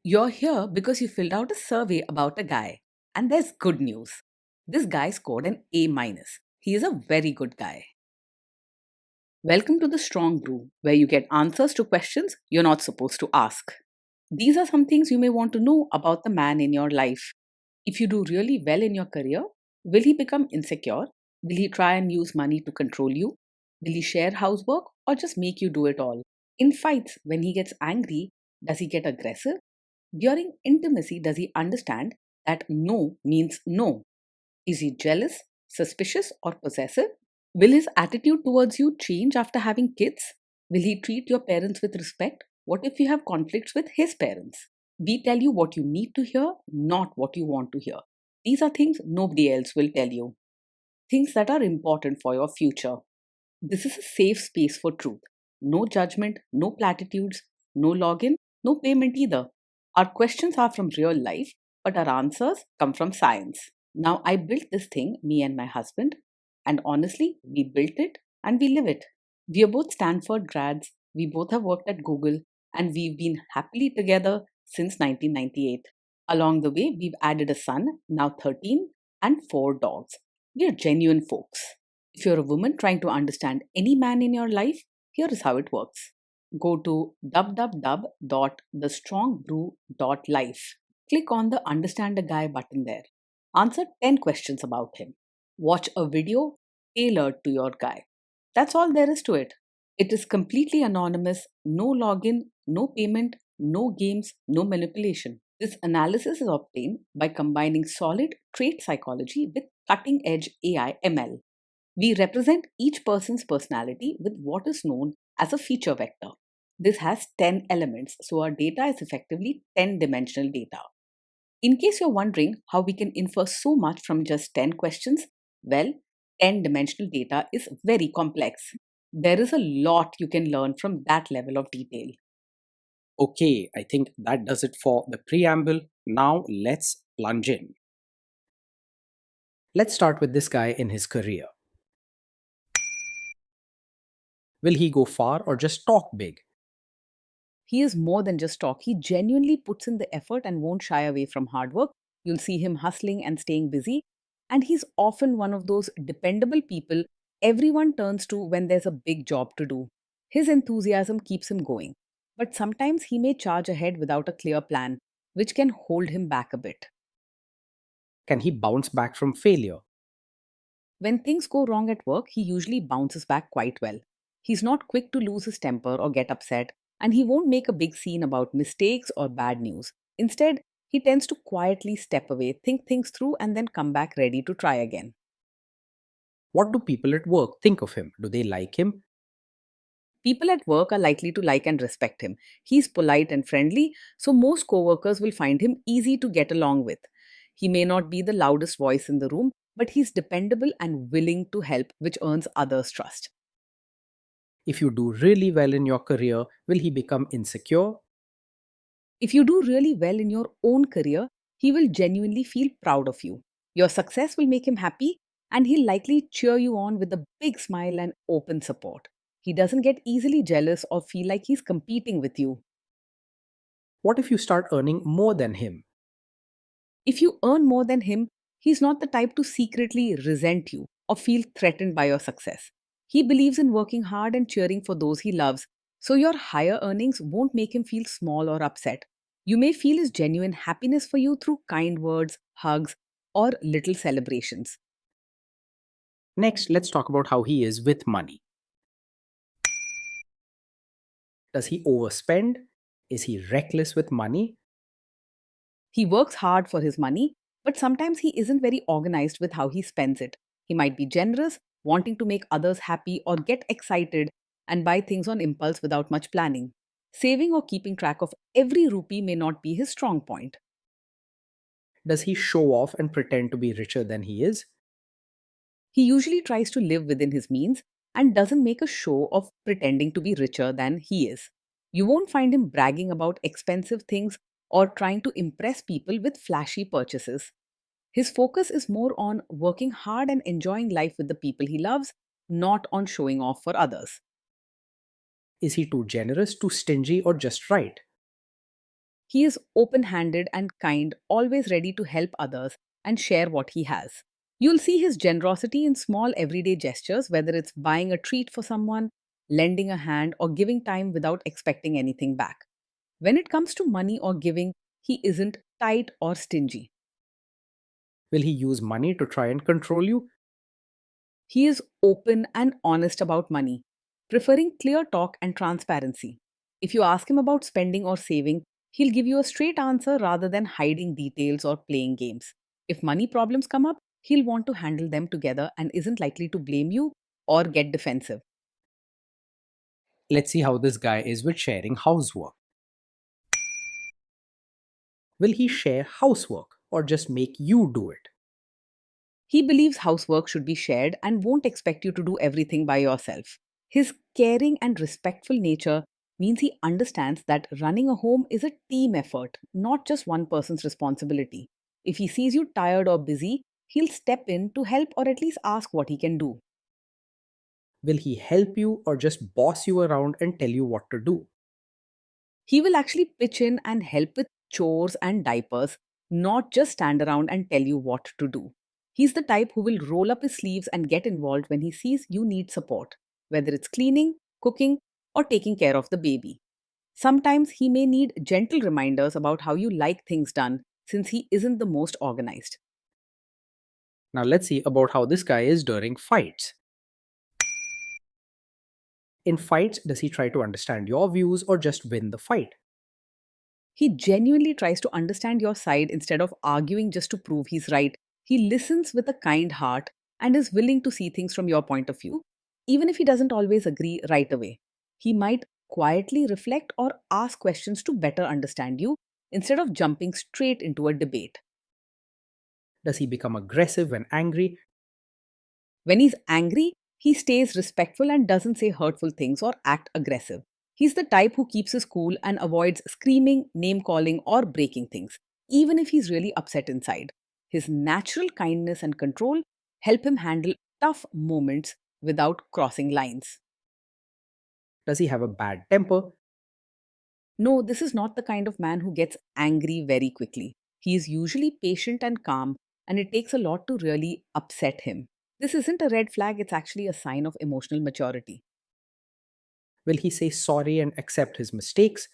You're here because you filled out a survey about a guy. And there's good news. This guy scored an A minus. He is a very good guy. Welcome to the Strong Brew, where you get answers to questions you're not supposed to ask. These are some things you may want to know about the man in your life. If you do really well in your career, will he become insecure? Will he try and use money to control you? Will he share housework or just make you do it all? In fights, when he gets angry, does he get aggressive? During intimacy, does he understand that no means no? Is he jealous, suspicious, or possessive? Will his attitude towards you change after having kids? Will he treat your parents with respect? What if you have conflicts with his parents? We tell you what you need to hear, not what you want to hear. These are things nobody else will tell you. Things that are important for your future. This is a safe space for truth. No judgment, no platitudes, no login, no payment either. Our questions are from real life, but our answers come from science. Now, I built this thing, me and my husband, and honestly, we built it and we live it. We are both Stanford grads, we both have worked at Google, and we've been happily together since 1998. Along the way, we've added a son, now 13, and 4 dogs. We are genuine folks. If you're a woman trying to understand any man in your life, here is how it works. Go to www.thestrongbrew.life. Click on the Understand a Guy button there. Answer 10 questions about him. Watch a video tailored to your guy. That's all there is to it. It is completely anonymous, no login, no payment, no games, no manipulation. This analysis is obtained by combining solid trait psychology with cutting edge AI ML. We represent each person's personality with what is known as a feature vector. This has 10 elements, so our data is effectively 10-dimensional data. In case you're wondering how we can infer so much from just 10 questions, well, 10-dimensional data is very complex. There is a lot you can learn from that level of detail. Okay, I think that does it for the preamble. Now let's plunge in. Let's start with this guy in his career. Will he go far or just talk big? He is more than just talk. He genuinely puts in the effort and won't shy away from hard work. You'll see him hustling and staying busy. And he's often one of those dependable people everyone turns to when there's a big job to do. His enthusiasm keeps him going. But sometimes he may charge ahead without a clear plan, which can hold him back a bit. Can he bounce back from failure? When things go wrong at work, he usually bounces back quite well. He's not quick to lose his temper or get upset, and he won't make a big scene about mistakes or bad news. Instead, he tends to quietly step away, think things through, and then come back ready to try again. What do people at work think of him? Do they like him? People at work are likely to like and respect him. He's polite and friendly, so most coworkers will find him easy to get along with. He may not be the loudest voice in the room, but he's dependable and willing to help, which earns others' trust. If you do really well in your career, will he become insecure? If you do really well in your own career, he will genuinely feel proud of you. Your success will make him happy, and he'll likely cheer you on with a big smile and open support. He doesn't get easily jealous or feel like he's competing with you. What if you start earning more than him? If you earn more than him, he's not the type to secretly resent you or feel threatened by your success. He believes in working hard and cheering for those he loves, so your higher earnings won't make him feel small or upset. You may feel his genuine happiness for you through kind words, hugs, or little celebrations. Next, let's talk about how he is with money. Does he overspend? Is he reckless with money? He works hard for his money, but sometimes he isn't very organized with how he spends it. He might be generous, wanting to make others happy, or get excited and buy things on impulse without much planning. Saving or keeping track of every rupee may not be his strong point. Does he show off and pretend to be richer than he is? He usually tries to live within his means and doesn't make a show of pretending to be richer than he is. You won't find him bragging about expensive things or trying to impress people with flashy purchases. His focus is more on working hard and enjoying life with the people he loves, not on showing off for others. Is he too generous, too stingy, or just right? He is open handed and kind, always ready to help others and share what he has. You'll see his generosity in small everyday gestures, whether it's buying a treat for someone, lending a hand, or giving time without expecting anything back. When it comes to money or giving, he isn't tight or stingy. Will he use money to try and control you? He is open and honest about money, preferring clear talk and transparency. If you ask him about spending or saving, he'll give you a straight answer rather than hiding details or playing games. If money problems come up, he'll want to handle them together and isn't likely to blame you or get defensive. Let's see how this guy is with sharing housework. Will he share housework or just make you do it? He believes housework should be shared and won't expect you to do everything by yourself. His caring and respectful nature means he understands that running a home is a team effort, not just one person's responsibility. If he sees you tired or busy, he'll step in to help or at least ask what he can do. Will he help you or just boss you around and tell you what to do? He will actually pitch in and help with chores and diapers, not just stand around and tell you what to do. He's the type who will roll up his sleeves and get involved when he sees you need support, whether it's cleaning, cooking, or taking care of the baby. Sometimes he may need gentle reminders about how you like things done since he isn't the most organized. Now let's see about how this guy is during fights. In fights, does he try to understand your views or just win the fight? He genuinely tries to understand your side instead of arguing just to prove he's right. He listens with a kind heart and is willing to see things from your point of view, even if he doesn't always agree right away. He might quietly reflect or ask questions to better understand you instead of jumping straight into a debate. Does he become aggressive when angry? When he's angry, he stays respectful and doesn't say hurtful things or act aggressive. He's the type who keeps his cool and avoids screaming, name calling, or breaking things, even if he's really upset inside. His natural kindness and control help him handle tough moments without crossing lines. Does he have a bad temper? No, this is not the kind of man who gets angry very quickly. He is usually patient and calm, and it takes a lot to really upset him. This isn't a red flag, it's actually a sign of emotional maturity. Will he say sorry and accept his mistakes?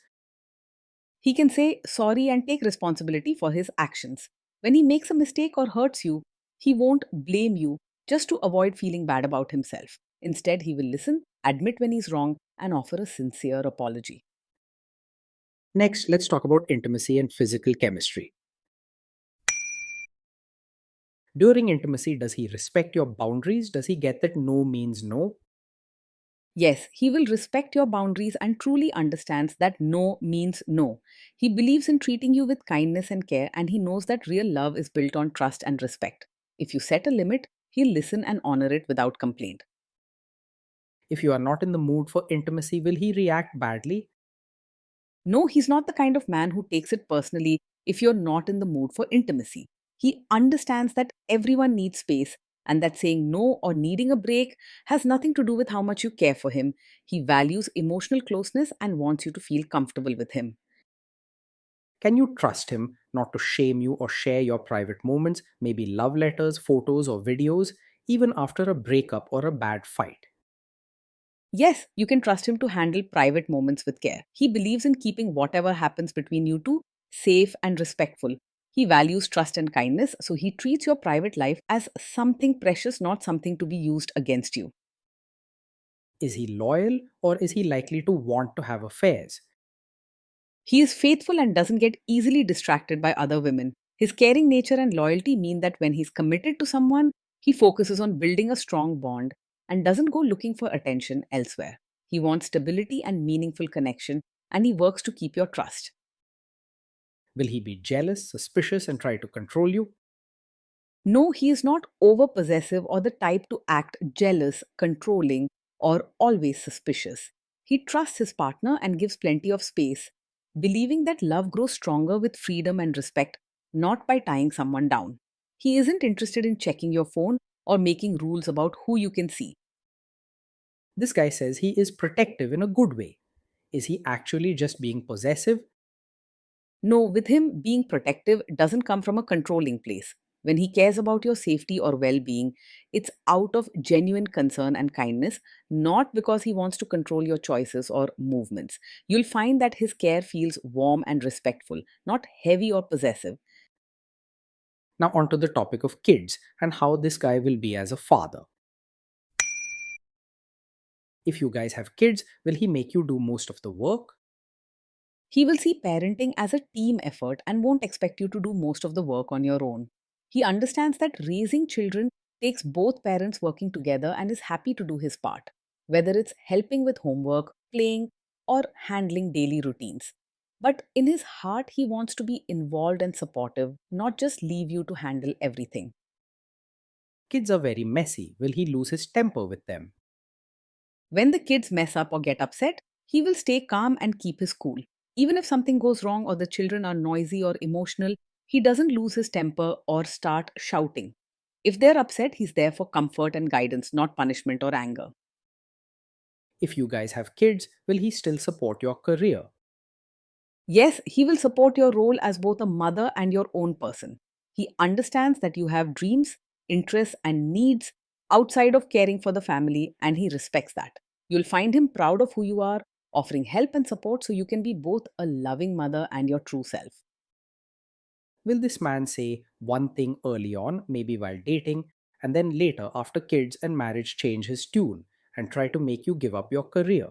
He can say sorry and take responsibility for his actions. When he makes a mistake or hurts you, he won't blame you just to avoid feeling bad about himself. Instead, he will listen, admit when he's wrong, and offer a sincere apology. Next, let's talk about intimacy and physical chemistry. During intimacy, does he respect your boundaries? Does he get that no means no? Yes, he will respect your boundaries and truly understands that no means no. He believes in treating you with kindness and care, and he knows that real love is built on trust and respect. If you set a limit, he'll listen and honor it without complaint. If you are not in the mood for intimacy, will he react badly? No, he's not the kind of man who takes it personally if you're not in the mood for intimacy. He understands that everyone needs space and that saying no or needing a break has nothing to do with how much you care for him. He values emotional closeness and wants you to feel comfortable with him. Can you trust him not to shame you or share your private moments, maybe love letters, photos, or videos, even after a breakup or a bad fight? Yes, you can trust him to handle private moments with care. He believes in keeping whatever happens between you two safe and respectful. He values trust and kindness, so he treats your private life as something precious, not something to be used against you. Is he loyal or is he likely to want to have affairs? He is faithful and doesn't get easily distracted by other women. His caring nature and loyalty mean that when he's committed to someone, he focuses on building a strong bond and doesn't go looking for attention elsewhere. He wants stability and meaningful connection, and he works to keep your trust. Will he be jealous, suspicious, and try to control you? No, he is not over possessive or the type to act jealous, controlling, or always suspicious. He trusts his partner and gives plenty of space, believing that love grows stronger with freedom and respect, not by tying someone down. He isn't interested in checking your phone or making rules about who you can see. This guy says he is protective in a good way. Is he actually just being possessive? No, with him, being protective doesn't come from a controlling place. When he cares about your safety or well being, it's out of genuine concern and kindness, not because he wants to control your choices or movements. You'll find that his care feels warm and respectful, not heavy or possessive. Now, onto the topic of kids and how this guy will be as a father. If you guys have kids, will he make you do most of the work? He will see parenting as a team effort and won't expect you to do most of the work on your own. He understands that raising children takes both parents working together and is happy to do his part, whether it's helping with homework, playing, or handling daily routines. But in his heart, he wants to be involved and supportive, not just leave you to handle everything. Kids are very messy. Will he lose his temper with them? When the kids mess up or get upset, he will stay calm and keep his cool. Even if something goes wrong or the children are noisy or emotional, he doesn't lose his temper or start shouting. If they're upset, he's there for comfort and guidance, not punishment or anger. If you guys have kids, will he still support your career? Yes, he will support your role as both a mother and your own person. He understands that you have dreams, interests, and needs outside of caring for the family, and he respects that. You'll find him proud of who you are, offering help and support so you can be both a loving mother and your true self. Will this man say one thing early on, maybe while dating, and then later, after kids and marriage, change his tune and try to make you give up your career?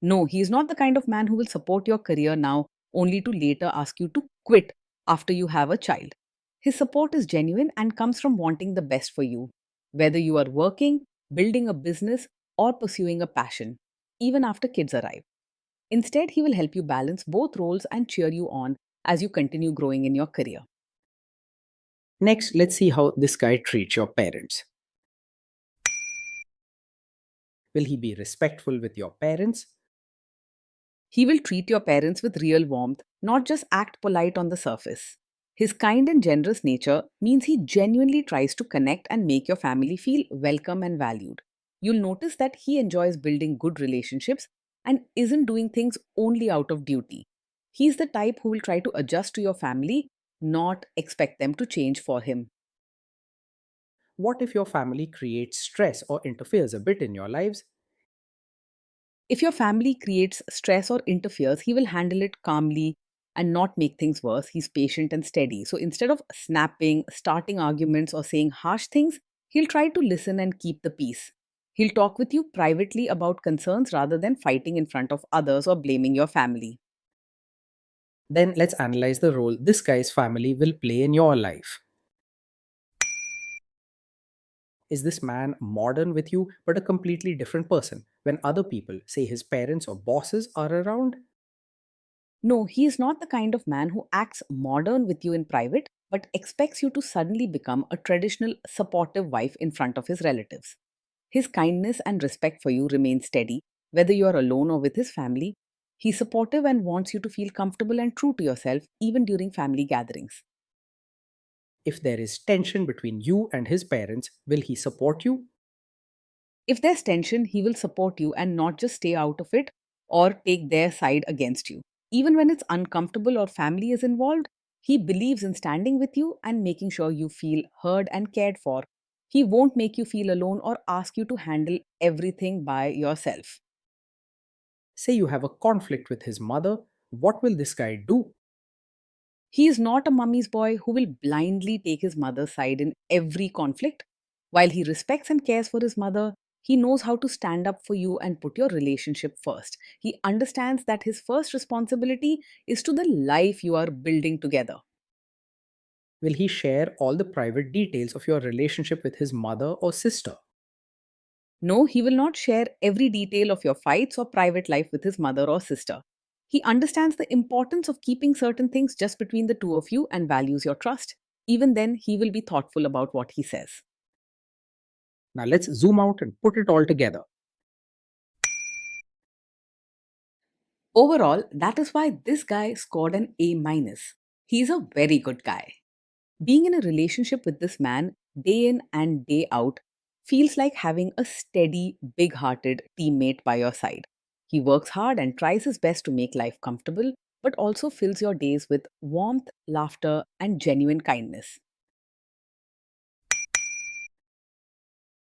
No, he is not the kind of man who will support your career now only to later ask you to quit after you have a child. His support is genuine and comes from wanting the best for you, whether you are working, building a business, or pursuing a passion, even after kids arrive. Instead, he will help you balance both roles and cheer you on as you continue growing in your career. Next, let's see how this guy treats your parents. Will he be respectful with your parents? He will treat your parents with real warmth, not just act polite on the surface. His kind and generous nature means he genuinely tries to connect and make your family feel welcome and valued. You'll notice that he enjoys building good relationships and isn't doing things only out of duty. He's the type who will try to adjust to your family, not expect them to change for him. What if your family creates stress or interferes a bit in your lives? If your family creates stress or interferes, he will handle it calmly and not make things worse. He's patient and steady. So instead of snapping, starting arguments, or saying harsh things, he'll try to listen and keep the peace. He'll talk with you privately about concerns rather than fighting in front of others or blaming your family. Then let's analyze the role this guy's family will play in your life. Is this man modern with you but a completely different person when other people, say his parents or bosses, are around? No, he is not the kind of man who acts modern with you in private but expects you to suddenly become a traditional supportive wife in front of his relatives. His kindness and respect for you remain steady, whether you are alone or with his family. He's supportive and wants you to feel comfortable and true to yourself, even during family gatherings. If there is tension between you and his parents, will he support you? If there's tension, he will support you and not just stay out of it or take their side against you. Even when it's uncomfortable or family is involved, he believes in standing with you and making sure you feel heard and cared for. He won't make you feel alone or ask you to handle everything by yourself. Say you have a conflict with his mother, what will this guy do? He is not a mummy's boy who will blindly take his mother's side in every conflict. While he respects and cares for his mother, he knows how to stand up for you and put your relationship first. He understands that his first responsibility is to the life you are building together. Will he share all the private details of your relationship with his mother or sister? No, he will not share every detail of your fights or private life with his mother or sister. He understands the importance of keeping certain things just between the two of you and values your trust. Even then, he will be thoughtful about what he says. Now let's zoom out and put it all together. Overall, that is why this guy scored an A minus. He's a very good guy. Being in a relationship with this man day in and day out feels like having a steady, big hearted teammate by your side. He works hard and tries his best to make life comfortable, but also fills your days with warmth, laughter, and genuine kindness.